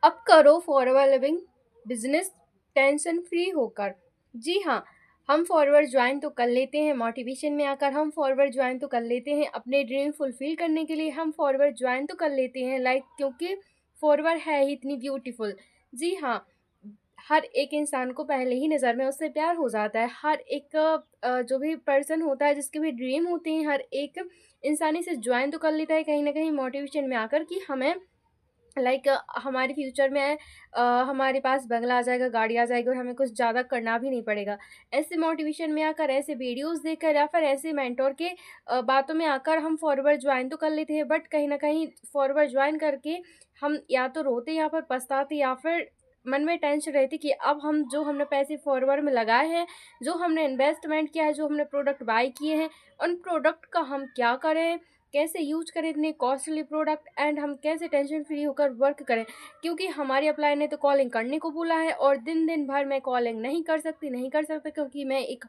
अब करो forward living business tension free होकर। जी हाँ, हम फॉरवर्ड ज्वाइन तो कर लेते हैं मोटिवेशन में आकर, हम फॉरवर्ड ज्वाइन तो कर लेते हैं अपने ड्रीम फुलफिल करने के लिए, हम फॉरवर्ड ज्वाइन तो कर लेते हैं क्योंकि फॉरवर्ड है ही इतनी ब्यूटीफुल। जी हाँ, हर एक इंसान को पहले ही नज़र में उससे प्यार हो जाता है। हर एक जो भी पर्सन होता है, जिसके भी ड्रीम होते हैं, हर एक इंसान इसे ज्वाइन तो कर लेता है कहीं न कहीं मोटिवेशन में आकर कि हमें हमारे फ्यूचर में हमारे पास बंगला आ जाएगा, गाड़ी आ जाएगी और हमें कुछ ज़्यादा करना भी नहीं पड़ेगा। ऐसे मोटिवेशन में आकर, ऐसे वीडियोज़ देखकर या फिर ऐसे मेंटर के बातों में आकर हम फॉरवर्ड ज्वाइन तो कर लेते हैं, बट कहीं न कहीं फॉरवर्ड ज्वाइन करके हम या तो रोते या फिर पछताते या फिर मन में टेंशन रहती कि अब हम जो हमने पैसे फॉरवर्ड में लगाए हैं, जो हमने इन्वेस्टमेंट किया है, जो हमने प्रोडक्ट बाय किए हैं, उन प्रोडक्ट का हम क्या करें? कैसे यूज करें इतने कॉस्टली प्रोडक्ट, एंड हम कैसे टेंशन फ्री होकर वर्क करें, क्योंकि हमारी अप्लाई ने तो कॉलिंग करने को बोला है और दिन दिन भर मैं कॉलिंग नहीं कर सकती क्योंकि मैं एक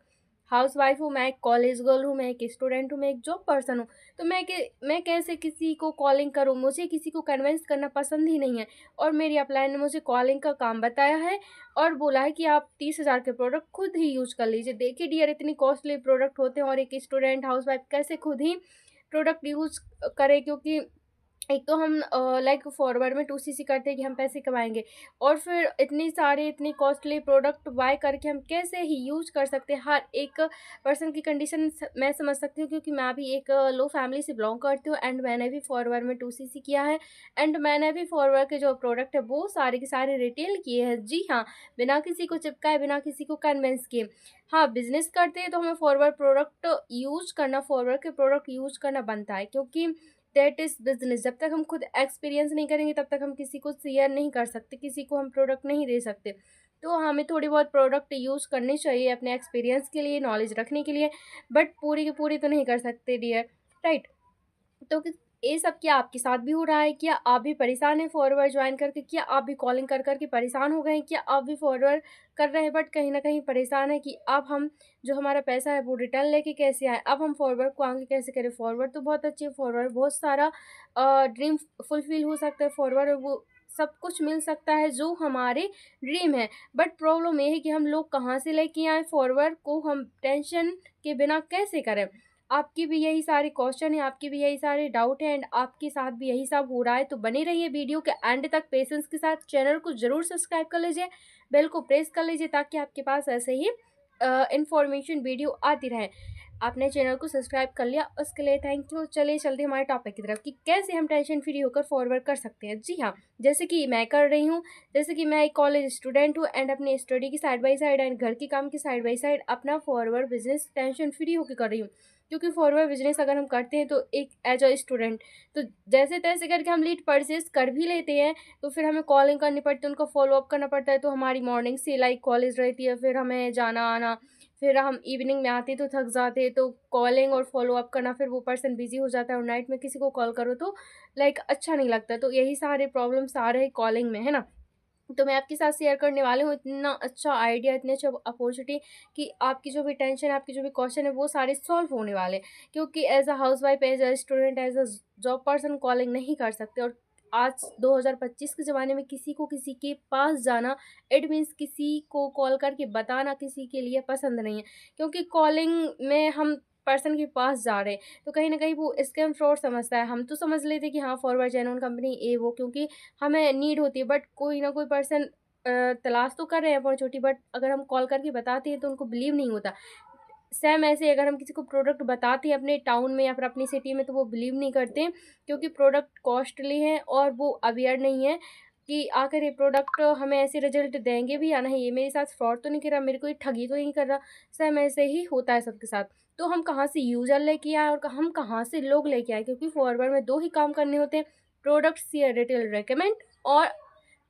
हाउस वाइफ हूँ, मैं एक कॉलेज गर्ल हूँ, मैं एक स्टूडेंट हूँ, मैं एक जॉब पर्सन हूँ। तो मैं कैसे किसी को कॉलिंग करूँ? मुझे किसी को कन्विंस करना पसंद ही नहीं है। और मेरी अप्लाई ने मुझे कॉलिंग का काम बताया है और बोला है कि आप 30,000 के प्रोडक्ट खुद ही यूज कर लीजिए। देखिए डियर, इतनी कॉस्टली प्रोडक्ट होते हैं और एक स्टूडेंट हाउस वाइफ कैसे खुद ही प्रोडक्ट यूज़ करें, क्योंकि एक तो हम फॉरवर्ड में 2cc करते हैं कि हम पैसे कमाएँगे, और फिर इतनी कॉस्टली प्रोडक्ट बाय करके हम कैसे ही यूज़ कर सकते हैं। हर एक पर्सन की कंडीशन मैं समझ सकती हूँ, क्योंकि मैं भी एक लो फैमिली से बिलॉन्ग करती हूँ, एंड मैंने भी फॉरवर्ड में 2cc किया है, एंड मैंने भी फॉरवर्ड के जो प्रोडक्ट है वो सारे के सारे रिटेल किए हैं। जी हाँ, बिना किसी को चिपकाए, बिना किसी को कन्विंस किए। हाँ, बिज़नेस करते हैं तो हमें फॉरवर्ड के प्रोडक्ट यूज़ करना बनता है, क्योंकि दैट इज़ बिज़नेस। जब तक हम खुद एक्सपीरियंस नहीं करेंगे तब तक हम किसी को शेयर नहीं कर सकते, किसी को हम प्रोडक्ट नहीं दे सकते। तो हमें थोड़ी बहुत प्रोडक्ट यूज़ करनी चाहिए अपने एक्सपीरियंस के लिए, नॉलेज रखने के लिए, बट पूरी की पूरी तो नहीं कर सकते डियर, राइट? तो ये सब क्या आपके साथ भी हो रहा है? क्या आप भी परेशान हैं फॉरवर्ड ज्वाइन करके? क्या आप भी कॉलिंग कर कर के परेशान हो गए हैं? क्या आप भी फॉरवर्ड कर रहे हैं बट कहीं न कहीं परेशान हैं कि अब हम जो हमारा पैसा है वो रिटर्न लेके कैसे आएँ? अब हम फॉरवर्ड को आगे कैसे करें? फॉरवर्ड तो बहुत अच्छी है, फॉरवर्ड बहुत सारा ड्रीम फुलफ़िल हो सकता है, फॉरवर्ड वो सब कुछ मिल सकता है जो हमारे ड्रीम है। बट प्रॉब्लम ये है कि हम लोग कहाँ से लेके आएँ फॉरवर्ड को, हम टेंशन के बिना कैसे करें? आपकी भी यही सारे क्वेश्चन है, आपके भी यही सारे डाउट हैं, एंड आपके साथ भी यही सब हो रहा है, तो बने रहिए वीडियो के एंड तक पेशेंस के साथ। चैनल को ज़रूर सब्सक्राइब कर लीजिए, बेल को प्रेस कर लीजिए ताकि आपके पास ऐसे ही इन्फॉर्मेशन वीडियो आती रहे। आपने चैनल को सब्सक्राइब कर लिया, उसके लिए थैंक यू। चलिए चलते हैं हमारे टॉपिक की तरफ कि कैसे हम टेंशन फ्री होकर फॉरवर्ड कर सकते हैं। जी हाँ, जैसे कि मैं कर रही हूँ, जैसे कि मैं एक कॉलेज स्टूडेंट हूँ एंड अपनी स्टडी की साइड बाय साइड एंड घर के काम की साइड बाय साइड अपना फॉरवर्ड बिजनेस टेंशन फ्री होकर कर रही हूँ। क्योंकि फॉरवर्ड बिजनेस अगर हम करते हैं तो एक एज अ स्टूडेंट, तो जैसे तैसे करके हम लीड परचेज कर भी लेते हैं, तो फिर हमें कॉलिंग करनी पड़ती है, उनको फॉलो अप करना पड़ता है। तो हमारी मॉर्निंग से कॉलेज रहती है, फिर हमें जाना आना, फिर हम इवनिंग में आते तो थक जाते, तो कॉलिंग और फॉलो अप करना, फिर वो पर्सन बिजी हो जाता है और नाइट में किसी को कॉल करो तो अच्छा नहीं लगता। तो यही सारे प्रॉब्लम्स आ रहे हैं कॉलिंग में, है ना? तो मैं आपके साथ शेयर करने वाली हूँ इतना अच्छा आइडिया, इतनी अच्छी अपॉर्चुनिटी कि आपकी जो भी टेंशन है, आपकी जो भी क्वेश्चन है वो सारे सॉल्व होने वाले हैं। क्योंकि as a housewife, as a student, as a job person calling नहीं कर सकते, और आज 2025 के ज़माने में किसी को किसी के पास जाना, इट मीन्स किसी को कॉल करके बताना किसी के लिए पसंद नहीं है, क्योंकि कॉलिंग में हम पर्सन के पास जा रहे हैं तो कहीं ना कहीं वो स्कैम फ्रॉड समझता है। हम तो समझ लेते हैं कि हाँ फॉरवर्ड जेन्युइन कंपनी ए वो, क्योंकि हमें नीड होती है, बट कोई ना कोई पर्सन तलाश तो कर रहे हैं अपॉर्चुनिटी, बट अगर हम कॉल करके बताते हैं तो उनको बिलीव नहीं होता। सेम ऐसे ही अगर हम किसी को प्रोडक्ट बताते हैं अपने टाउन में या फिर अपनी सिटी में, तो वो बिलीव नहीं करते, क्योंकि प्रोडक्ट कॉस्टली है और वो अवेयर नहीं है कि आखिर ये प्रोडक्ट हमें ऐसे रिजल्ट देंगे भी या नहीं, ये मेरे साथ फ्रॉड तो नहीं कर रहा, मेरे को ये ठगी तो नहीं कर रहा। सेम ऐसे ही होता है सबके साथ। तो हम कहाँ से यूज़र लेके आए और हम कहाँ से लोग लेके आए, क्योंकि फॉरवर्ड में 2 ही काम करने होते हैं, प्रोडक्ट शेयर, रिटेल रिकमेंड, और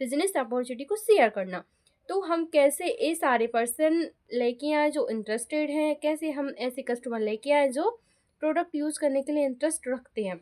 बिज़नेस अपॉर्चुनिटी को शेयर करना। तो हम कैसे ये सारे पर्सन लेके आएँ जो इंटरेस्टेड हैं, कैसे हम ऐसे कस्टमर लेके आएँ जो प्रोडक्ट यूज़ करने के लिए इंटरेस्ट रखते हैं।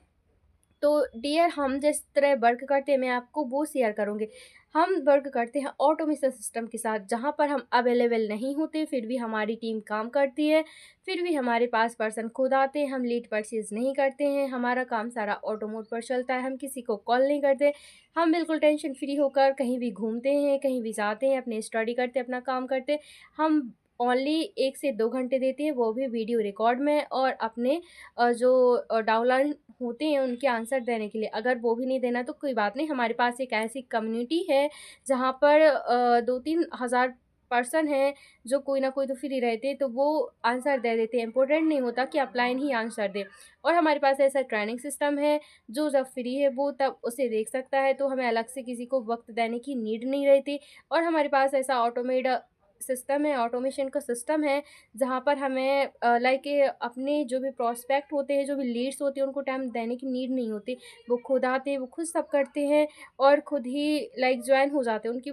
तो डियर हम जिस तरह वर्क करते हैं मैं आपको वो शेयर करूँगी। हम वर्क करते हैं ऑटोमेशन सिस्टम के साथ, जहाँ पर हम अवेलेबल नहीं होते फिर भी हमारी टीम काम करती है, फिर भी हमारे पास पर्सन खुद आते हैं, हम लीड परचेज़ नहीं करते हैं, हमारा काम सारा ऑटो मोड पर चलता है, हम किसी को कॉल नहीं करते, हम बिल्कुल टेंशन फ्री होकर कहीं भी घूमते हैं, कहीं भी जाते हैं, अपनी स्टडी करते हैं, अपना काम करते हैं। हम ओनली 1 से 2 घंटे देते हैं, वो भी वीडियो रिकॉर्ड में और अपने जो डाउनलाइन होते हैं उनके आंसर देने के लिए। अगर वो भी नहीं देना तो कोई बात नहीं, हमारे पास एक ऐसी कम्युनिटी है जहाँ पर 2-3 हज़ार पर्सन हैं जो कोई ना कोई तो फ्री रहते हैं, तो वो आंसर दे देते हैं। इम्पोर्टेंट नहीं होता कि अपलाइन ही आंसर दे। और हमारे पास ऐसा ट्रेनिंग सिस्टम है, जो जब फ्री है वो तब उसे देख सकता है, तो हमें अलग से किसी को वक़्त देने की नीड नहीं रहती। और हमारे पास ऐसा सिस्टम है, ऑटोमेशन का सिस्टम है, जहाँ पर हमें लाइक अपने जो भी प्रॉस्पेक्ट होते हैं, जो भी लीड्स होते हैं, उनको टाइम देने की नीड नहीं होती। वो खुद आते हैं, वो खुद सब करते हैं और खुद ही लाइक जॉइन हो जाते हैं। उनकी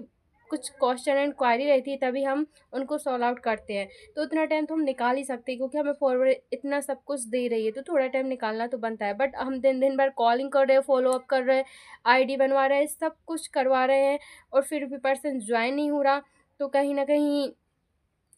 कुछ क्वेश्चन एंड क्वेरी रहती है, तभी हम उनको सॉल्व आउट करते हैं। तो उतना टाइम तो हम निकाल ही सकते हैं, क्योंकि हमें फॉरवर्ड इतना सब कुछ दे रही है, तो थोड़ा टाइम निकालना तो बनता है। बट हम दिन भर कॉलिंग कर रहे हैं, फॉलो अप कर रहे हैं, आईडी बनवा रहे हैं, सब कुछ करवा रहे हैं और फिर भी पर्सन जॉइन नहीं हो रहा, तो कहीं न कहीं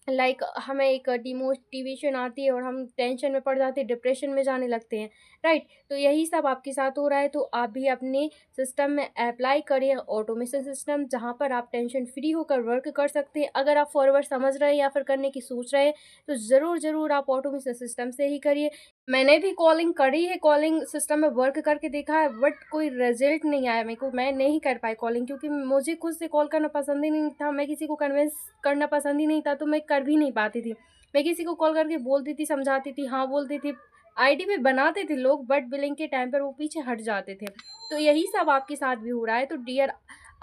लाइक हमें एक डिमोटिवेशन आती है और हम टेंशन में पड़ जाते हैं, डिप्रेशन में जाने लगते हैं, राइट? तो यही सब आपके साथ हो रहा है, तो आप भी अपने सिस्टम में अप्लाई करिए ऑटोमेशन सिस्टम, जहाँ पर आप टेंशन फ्री होकर वर्क कर सकते हैं। अगर आप फॉरवर्ड समझ रहे हैं या फिर करने की सोच रहे हैं, तो ज़रूर आप ऑटोमेशन सिस्टम से ही करिए। मैंने भी कॉलिंग करी है, कॉलिंग सिस्टम में वर्क करके देखा है, बट कोई रिज़ल्ट नहीं आया मेरे को। मैं नहीं कर पाई कॉलिंग, क्योंकि मुझे खुद से कॉल करना पसंद ही नहीं था, मैं किसी को कन्विंस करना पसंद ही नहीं था, तो मैं कर भी नहीं पाती थी। मैं किसी को कॉल करके बोलती थी, समझाती थी, हाँ बोलती थी। आईडी भी बनाते थे लोग, बट बिलिंग के टाइम पर वो पीछे हट जाते थे। तो यही सब आपके साथ भी हो रहा है। तो डियर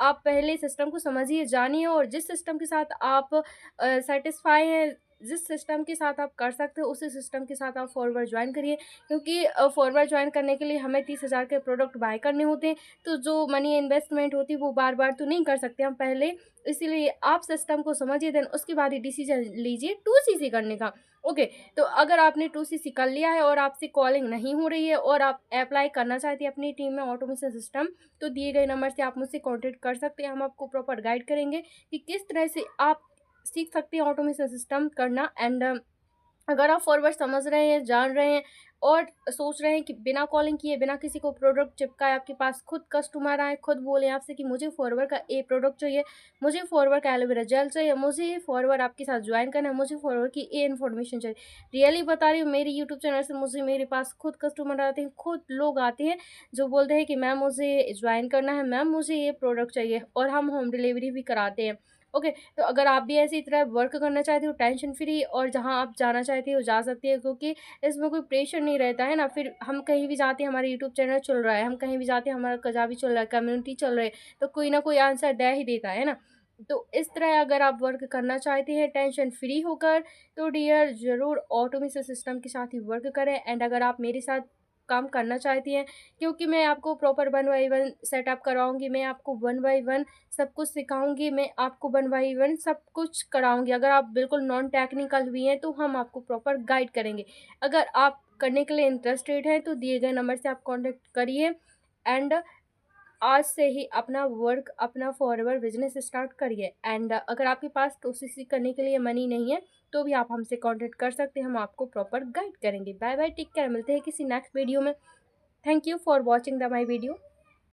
आप पहले सिस्टम को समझिए, जानिए और जिस सिस्टम के साथ आप सैटिस्फाई हैं, जिस सिस्टम के साथ आप कर सकते हो, उसी सिस्टम के साथ आप फॉरवर्ड जॉइन करिए, क्योंकि फॉरवर्ड जॉइन करने के लिए हमें 30,000 के प्रोडक्ट बाय करने होते हैं, तो जो मनी इन्वेस्टमेंट होती है वो बार-बार तो नहीं कर सकते हम पहले, इसीलिए आप सिस्टम को समझिए, देन उसके बाद ही डिसीजन लीजिए 2CC करने का। ओके, तो अगर आपने 2CC कर लिया है और आपसे कॉलिंग नहीं हो रही है और आप अप्लाई करना चाहते हैं अपनी टीम में ऑटोमेशन सिस्टम, तो दिए गए नंबर से आप मुझसे कॉन्टैक्ट कर सकते हैं। हम आपको प्रॉपर गाइड करेंगे कि किस तरह से आप सीख सकते हैं ऑटोमेशन सिस्टम करना। एंड अगर आप फॉरवर्ड समझ रहे हैं, जान रहे हैं और सोच रहे हैं कि बिना कॉलिंग किए, बिना किसी को प्रोडक्ट चिपकाए आपके पास खुद कस्टमर आए, खुद बोले आपसे कि मुझे फॉरवर्ड का ये प्रोडक्ट चाहिए, मुझे फॉरवर्ड का एलोवेरा जेल चाहिए, मुझे फॉरवर्ड आपके साथ ज्वाइन करना है, मुझे फॉरवर्ड की ये इन्फॉर्मेशन चाहिए। रियली बता रही हूँ, मेरी यूट्यूब चैनल से मुझे मेरे पास खुद कस्टमर आते हैं, खुद लोग आते हैं जो बोलते हैं कि मैम मुझे ज्वाइन करना है, मैम मुझे ये प्रोडक्ट चाहिए, और हम होम डिलीवरी भी कराते हैं। ओके, तो अगर आप भी ऐसी तरह वर्क करना चाहते हो टेंशन फ्री, और जहाँ आप जाना चाहते हो जा सकते हो, क्योंकि इसमें कोई प्रेशर नहीं रहता है ना। फिर हम कहीं भी जाते हैं, हमारा यूट्यूब चैनल चल रहा है, हम कहीं भी जाते हैं, हमारा कज़ा चल रहा है, कम्युनिटी चल रही है, तो कोई ना कोई आंसर दे ही देता है ना। तो इस तरह अगर आप वर्क करना चाहते हैं टेंशन फ्री होकर, तो डियर ज़रूर ऑटोमेशन सिस्टम के साथ ही वर्क करें। एंड अगर आप मेरे साथ काम करना चाहती हैं, क्योंकि मैं आपको प्रॉपर 1 बाय 1 सेटअप करवाऊँगी, मैं आपको 1 बाय 1 सब कुछ सिखाऊँगी, मैं आपको 1 बाय 1 सब कुछ कराऊँगी। अगर आप बिल्कुल नॉन टेक्निकल भी हैं, तो हम आपको प्रॉपर गाइड करेंगे। अगर आप करने के लिए इंटरेस्टेड हैं, तो दिए गए नंबर से आप कॉन्टैक्ट करिए एंड आज से ही अपना वर्क, अपना फॉरवर्ड बिजनेस स्टार्ट करिए। एंड अगर आपके पास कोशिश करने के लिए मनी नहीं है, तो भी आप हमसे कांटेक्ट कर सकते हैं, हम आपको प्रॉपर गाइड करेंगे। बाय बाय, टेक केयर, मिलते हैं किसी नेक्स्ट वीडियो में। Thank you for watching the my video.